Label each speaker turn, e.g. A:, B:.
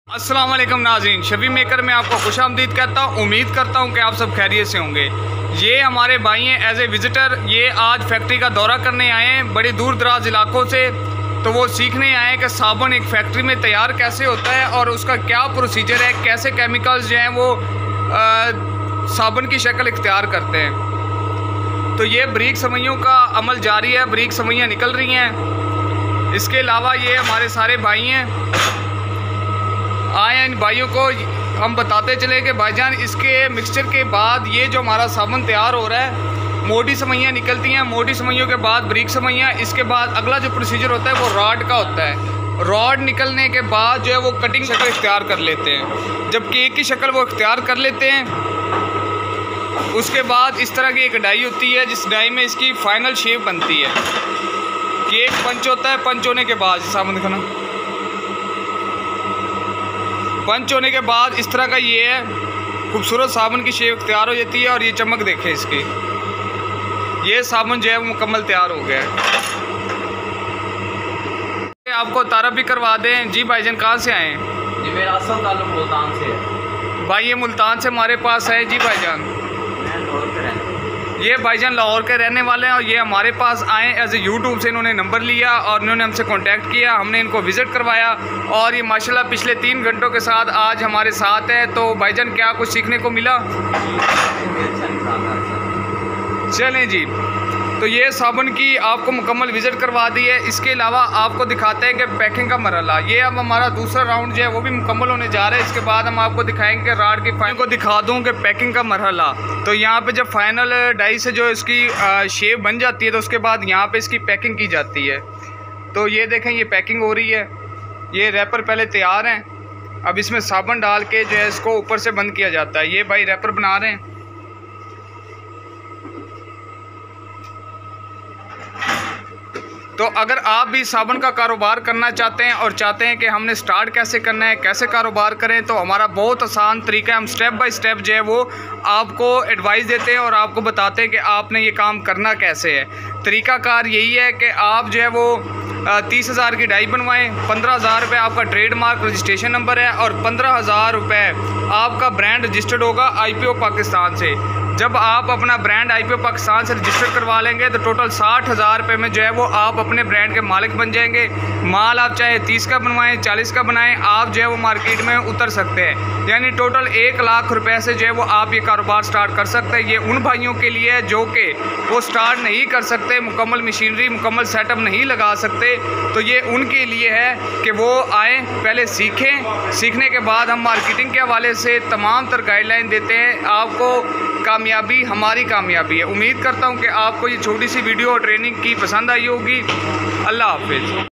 A: अस्सलाम वालेकुम नाज़रीन, शफी मेकर में आपको खुशामदीद कहता हूँ। उम्मीद करता हूँ कि आप सब खैरियत से होंगे। ये हमारे भाई हैं एज ए विज़िटर, ये आज फैक्ट्री का दौरा करने आए हैं बड़े दूर दराज इलाकों से। तो वो सीखने आए हैं कि साबुन एक फैक्ट्री में तैयार कैसे होता है और उसका क्या प्रोसीजर है, कैसे केमिकल्स जो हैं वो साबुन की शक्ल इख्तियार करते हैं। तो ये बारीक सवैयों का अमल जारी है, बारीक सवैयाँ निकल रही हैं। इसके अलावा ये हमारे सारे भाई हैं, आए इन भाइयों को हम बताते चले कि भाईजान इसके मिक्सचर के बाद ये जो हमारा साबुन तैयार हो रहा है, मोटी सवैयाँ निकलती हैं, मोटी सवैयों के बाद बारीक सवैयाँ, इसके बाद अगला जो प्रोसीजर होता है वो रॉड का होता है। रॉड निकलने के बाद जो है वो कटिंग शक्ल इख्तियार कर लेते हैं। जब केक की शक्ल वो इख्तियार कर लेते हैं, उसके बाद इस तरह की एक डाई होती है जिस डाई में इसकी फाइनल शेप बनती है। केक पंच होता है, पंच होने के बाद साबुन दिखाना, पंच होने के बाद इस तरह का ये है, खूबसूरत साबुन की शेप तैयार हो जाती है। और ये चमक देखें इसकी, ये साबुन जो है वो मुकम्मल तैयार हो गया है। आपको तारफ़ भी करवा दें। जी भाईजान कहाँ से आए हैं?
B: जी मेरा असल ताल्लुक मुल्तान से है।
A: भाई ये मुल्तान से हमारे पास है। जी भाईजान
B: मैं लाहौर के रहने वाला हूँ।
A: ये भाईजान लाहौर के रहने वाले हैं और ये हमारे पास आए एज ए यूट्यूब से। इन्होंने नंबर लिया और इन्होंने हमसे कांटेक्ट किया, हमने इनको विज़िट करवाया और ये माशाल्लाह पिछले 3 घंटों के साथ आज हमारे साथ है। तो भाईजान क्या कुछ सीखने को मिला? चलें जी, तो ये साबुन की आपको मुकम्मल विज़िट करवा दी है। इसके अलावा आपको दिखाते हैं कि पैकिंग का मरहला, ये अब हमारा दूसरा राउंड जो है वो भी मुकम्मल होने जा रहा है। इसके बाद हम आपको दिखाएंगे कि राड की फाइनल को दिखा दूं कि पैकिंग का मरहला। तो यहाँ पे जब फाइनल डाई से जो इसकी शेप बन जाती है तो उसके बाद यहाँ पे इसकी पैकिंग की जाती है। तो ये देखें, ये पैकिंग हो रही है। ये रैपर पहले तैयार हैं, अब इसमें साबुन डाल के जो है इसको ऊपर से बंद किया जाता है। ये भाई रैपर बना रहे हैं। तो अगर आप भी साबुन का कारोबार करना चाहते हैं और चाहते हैं कि हमने स्टार्ट कैसे करना है, कैसे कारोबार करें, तो हमारा बहुत आसान तरीका है। हम स्टेप बाय स्टेप जो है वो आपको एडवाइस देते हैं और आपको बताते हैं कि आपने ये काम करना कैसे है। तरीक़ाकार यही है कि आप जो है वो 30,000 की डाई बनवाएं, 15,000 रुपये आपका ट्रेडमार्क रजिस्ट्रेशन नंबर है और 15,000 रुपये आपका ब्रांड रजिस्टर्ड होगा IPO पाकिस्तान से। जब आप अपना ब्रांड IPO पाकिस्तान से रजिस्टर करवा लेंगे तो टोटल 60,000 रुपये में जो है वो आप अपने ब्रांड के मालिक बन जाएंगे। माल आप चाहे 30 का बनवाएं, 40 का बनाएं, आप जो है वो मार्केट में उतर सकते हैं। यानी टोटल 1 लाख रुपए से जो है वो आप ये कारोबार स्टार्ट कर सकते हैं। ये उन भाइयों के लिए है जो कि वो स्टार्ट नहीं कर सकते, मुकम्मल मशीनरी मुकम्मल सेटअप नहीं लगा सकते। तो ये उनके लिए है कि वो आएँ, पहले सीखें, सीखने के बाद हम मार्केटिंग के हवाले से तमाम तर गाइडलाइन देते हैं। आपको कामयाबी हमारी कामयाबी है। उम्मीद करता हूँ कि आपको ये छोटी सी वीडियो और ट्रेनिंग की पसंद आई होगी। अल्लाह हाफिज़।